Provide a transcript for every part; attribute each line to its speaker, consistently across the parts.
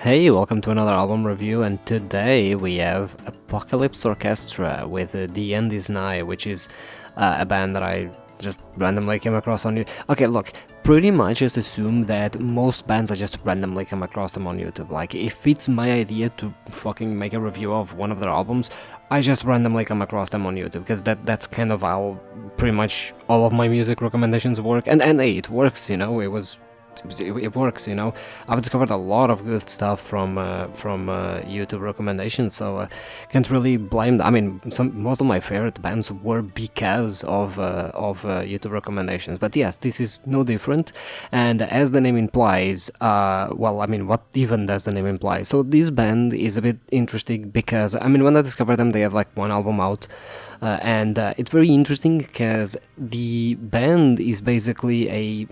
Speaker 1: Hey, welcome to another album review, and today we have Apocalypse Orchestra with The End Is Nigh, which is a band that I just randomly came across on YouTube. Okay, look, pretty much just assume that most bands I just randomly come across them on YouTube. Like, if it's my idea to fucking make a review of one of their albums, I just randomly come across them on YouTube, because that's kind of how pretty much all of my music recommendations work, and hey, it works, it works. I've discovered a lot of good stuff from YouTube recommendations, so can't really blame them. I mean, most of my favorite bands were because of YouTube recommendations, but yes, this is no different. And as the name implies, well, I mean, what even does the name imply? So this band is a bit interesting because, I mean, when I discovered them, they had like one album out. And it's very interesting because the band is basically a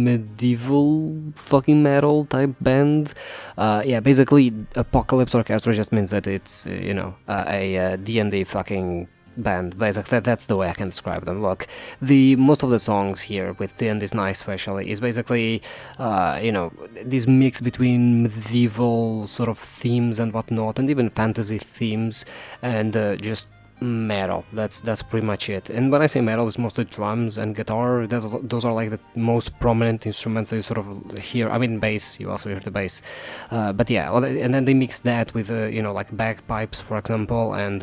Speaker 1: medieval fucking metal type band. Yeah, basically Apocalypse Orchestra just means that it's a D&D fucking band. Basically, that's the way I can describe them. Look, the most of the songs here with The End Is Nigh especially is basically this mix between medieval sort of themes and whatnot, and even fantasy themes, and just metal. That's pretty much it. And when I say metal, it's mostly drums and guitar. Those are like the most prominent instruments that you sort of hear. I mean, bass, you also hear the bass, but yeah. And then they mix that with like bagpipes, for example, and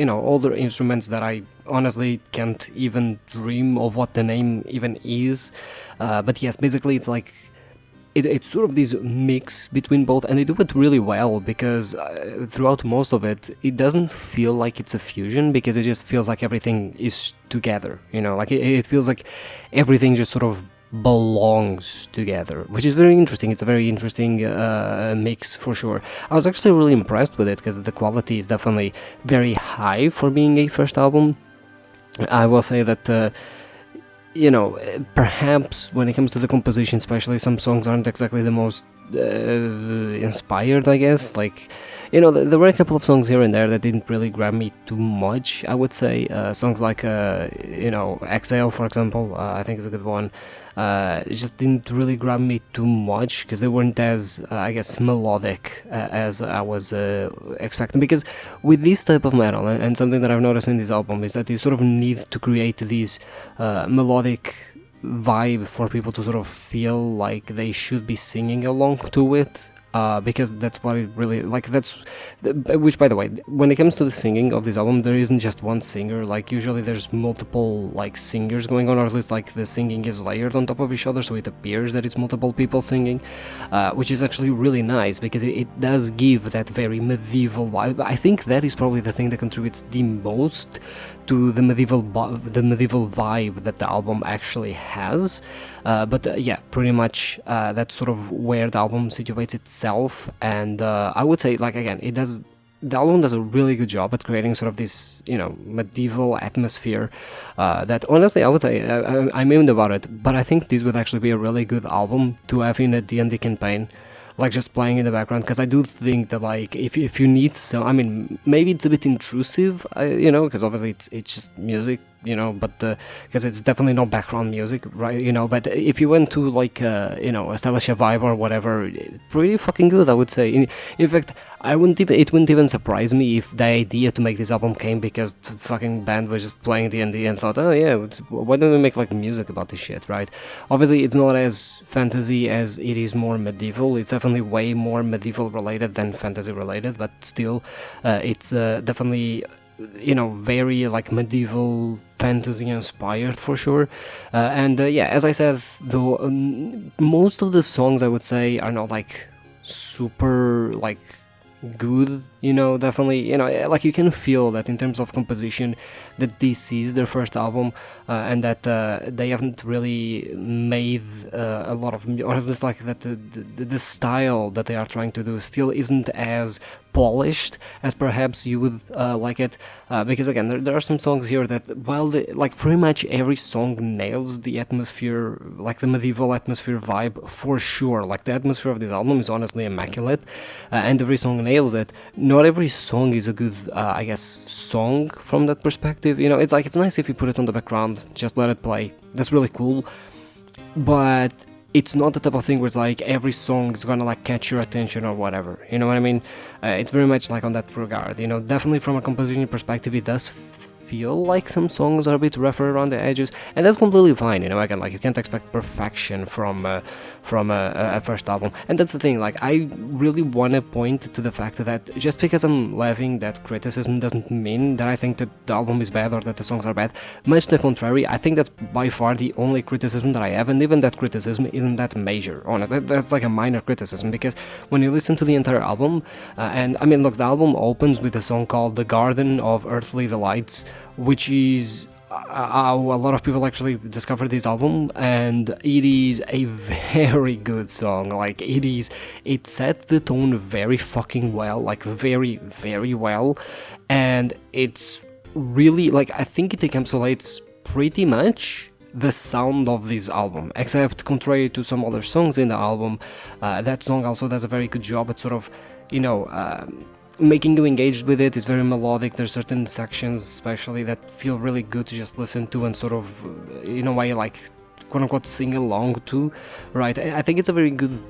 Speaker 1: older instruments that I honestly can't even dream of what the name even is. But yes, basically it's like it's sort of this mix between both, and they do it really well because throughout most of it, it doesn't feel like it's a fusion, because it just feels like everything is together, like it feels like everything just sort of belongs together, which is very interesting. It's a very interesting mix for sure. I was actually really impressed with it because the quality is definitely very high for being a first album. I will say that perhaps when it comes to the composition, especially, some songs aren't exactly the most inspired, I guess. Like, there were a couple of songs here and there that didn't really grab me too much, I would say. Songs like, Exhale, for example, I think is a good one. It just didn't really grab me too much because they weren't as, I guess, melodic as I was expecting. Because with this type of metal, and something that I've noticed in this album is that you sort of need to create these melodic vibe for people to sort of feel like they should be singing along to it. Because that's what it really, like, which, by the way, when it comes to the singing of this album, there isn't just one singer. Like, usually there's multiple, like, singers going on, or at least, like, the singing is layered on top of each other, so it appears that it's multiple people singing, which is actually really nice, because it does give that very medieval vibe. I think that is probably the thing that contributes the most to the medieval vibe that the album actually has. But yeah, pretty much that's sort of where the album situates itself. And I would say, like, again, the album does a really good job at creating sort of this, medieval atmosphere that, honestly, I would say, I memed about it, but I think this would actually be a really good album to have in a D&D campaign, like, just playing in the background, because I do think that, like, if you need some, I mean, maybe it's a bit intrusive, because obviously it's just music, but because it's definitely not background music, right? But if you went to, like, establish a vibe or whatever, pretty fucking good, I would say. In fact, it wouldn't even surprise me if the idea to make this album came because the fucking band was just playing D&D and thought, oh yeah, why don't we make, like, music about this shit, right? Obviously, it's not as fantasy as it is more medieval. It's definitely way more medieval related than fantasy related, but still, it's definitely, very, like, medieval fantasy inspired for sure. And yeah, as I said, though, most of the songs, I would say, are not, like, super, like, good, definitely, like, you can feel that in terms of composition that this is their first album, and that they haven't really made a lot of, or at least, like, that the style that they are trying to do still isn't as polished as perhaps you would like it, because again, there are some songs here that, while like, pretty much every song nails the atmosphere, like the medieval atmosphere vibe for sure. Like, the atmosphere of this album is honestly immaculate, and every song nails it. Not every song is a good, I guess, song from that perspective. It's like, it's nice if you put it on the background, just let it play. That's really cool. But it's not the type of thing where it's like every song is gonna like catch your attention or whatever. You know what I mean? It's very much like on that regard. You know, definitely from a composition perspective, it does feel like some songs are a bit rougher around the edges, and that's completely fine. You know, again, like you can't expect perfection from a first album, and that's the thing. Like, I really want to point to the fact that just because I'm levying that criticism doesn't mean that I think that the album is bad or that the songs are bad. Much to the contrary, I think that's by far the only criticism that I have, and even that criticism isn't that major on it. That's like a minor criticism, because when you listen to the entire album, and I mean, look, the album opens with a song called "The Garden of Earthly Delights," which is a lot of people actually discovered this album, and it is a very good song. Like, it sets the tone very fucking well, like very, very well, and it's really, like, I think it encapsulates pretty much the sound of this album, except contrary to some other songs in the album, that song also does a very good job at sort of, you know, making you engaged with it. Is very melodic. There's certain sections especially that feel really good to just listen to and sort of, in a way, like, quote unquote sing along to, right? I think it's a very good,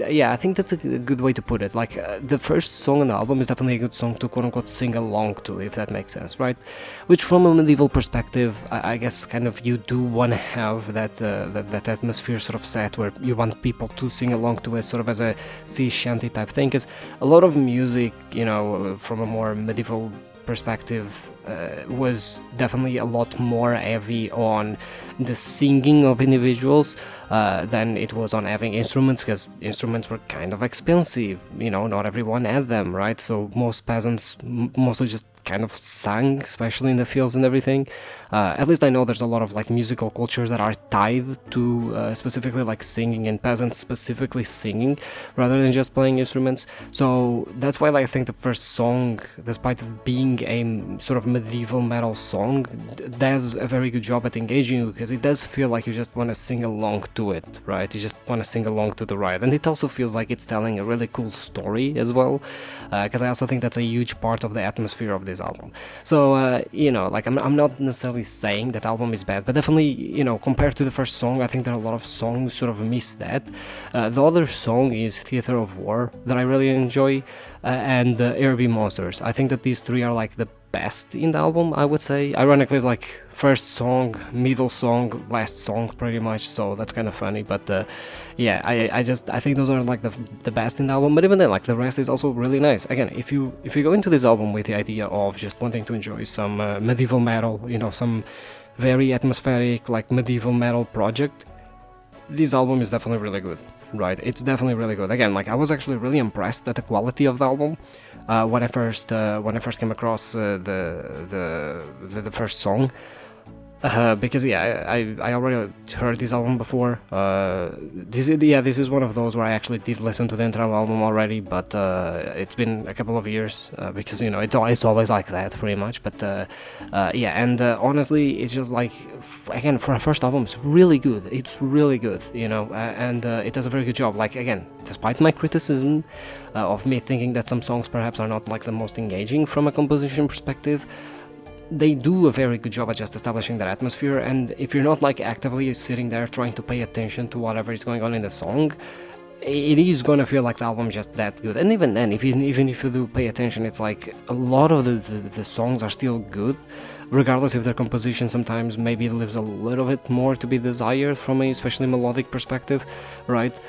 Speaker 1: yeah, I think that's a good way to put it. Like, the first song on the album is definitely a good song to quote unquote sing along to, if that makes sense, right? Which, from a medieval perspective, I guess kind of you do want to have that atmosphere sort of set where you want people to sing along to it, sort of as a sea shanty type thing, because a lot of music, you know, from a more medieval perspective, was definitely a lot more heavy on the singing of individuals than it was on having instruments, because instruments were kind of expensive, you know, not everyone had them, right? So most peasants mostly just kind of sang, especially in the fields and everything. At least I know there's a lot of like musical cultures that are tied to specifically like singing, and peasants specifically singing rather than just playing instruments. So that's why, like, I think the first song, despite being a sort of medieval metal song, does a very good job at engaging you, because it does feel like you just want to sing along to it, right? You just want to sing along to the ride, and it also feels like it's telling a really cool story as well, because I also think that's a huge part of the atmosphere of this album. So you know, like, I'm not necessarily saying that album is bad, but definitely, you know, compared to the first song, I think there are a lot of songs sort of miss that. The other song is Theater of War, that I really enjoy, and Airbnb Monsters. I think that these three are like the best in the album, I would say. Ironically, it's like first song, middle song, last song, pretty much, so that's kind of funny. But yeah, I think those are like the best in the album. But even then, like, the rest is also really nice. Again, if you go into this album with the idea of just wanting to enjoy some medieval metal, you know, some very atmospheric like medieval metal project, this album is definitely really good, right? It's definitely really good. Again, like, I was actually really impressed at the quality of the album when I first came across the first song. Because yeah, I already heard this album before. This is one of those where I actually did listen to the entire album already, but it's been a couple of years, because, you know, it's always like that pretty much. But yeah, and honestly, it's just like, again, for a first album, it's really good. It's really good, you know, and it does a very good job. Like, again, despite my criticism of me thinking that some songs perhaps are not like the most engaging from a composition perspective, they do a very good job at just establishing that atmosphere. And if you're not like actively sitting there trying to pay attention to whatever is going on in the song, it is gonna feel like the album is just that good. And even then, even if you do pay attention, it's like a lot of the songs are still good, regardless if their composition sometimes maybe leaves a little bit more to be desired from a especially melodic perspective, right?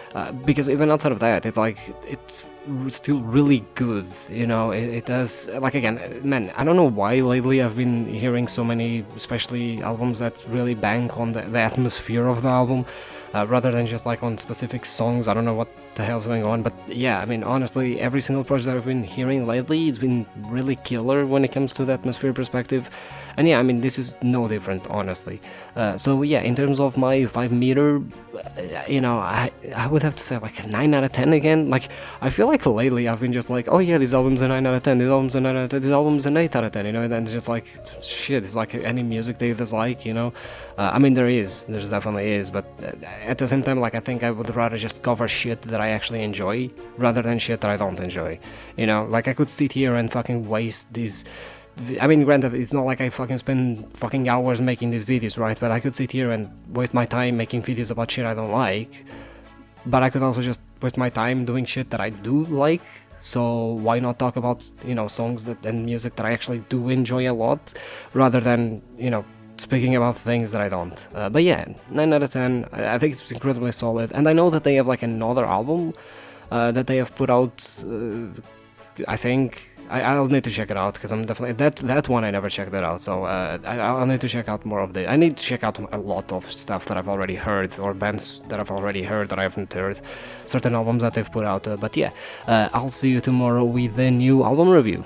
Speaker 1: Because even outside of that, it's like, it's still really good, you know. It does, like, again, man, I don't know why lately I've been hearing so many, especially albums that really bank on the atmosphere of the album, rather than just like on specific songs. I don't know what the hell's going on, but yeah, I mean, honestly, every single project that I've been hearing lately, it's been really killer when it comes to the atmosphere perspective. And yeah, I mean, this is no different, honestly. So yeah, in terms of my vibe meter, you know, I would have to say like a 9 out of 10 again. Like, I feel like lately I've been just like, oh yeah, this album's a 9 out of 10, this album's a 9 out of 10, this album's an 8 out of 10, you know, and then it's just like, shit, it's like any music they dislike, you know. I mean, there definitely is, but at the same time, like, I think I would rather just cover shit that I actually enjoy rather than shit that I don't enjoy, you know. Like, I could sit here and fucking waste these, I mean, granted, it's not like I fucking spend fucking hours making these videos, right? But I could sit here and waste my time making videos about shit I don't like, but I could also just waste my time doing shit that I do like. So why not talk about, songs that and music that I actually do enjoy a lot, rather than, speaking about things that I don't. But yeah, 9 out of 10. I think it's incredibly solid, and I know that they have like another album that they have put out. I think I'll need to check it out, because I'm definitely that one I never checked it out. So I'll need to check out more of I need to check out a lot of stuff that I've already heard, or bands that I've already heard that I haven't heard, certain albums that they've put out. But yeah, I'll see you tomorrow with a new album review.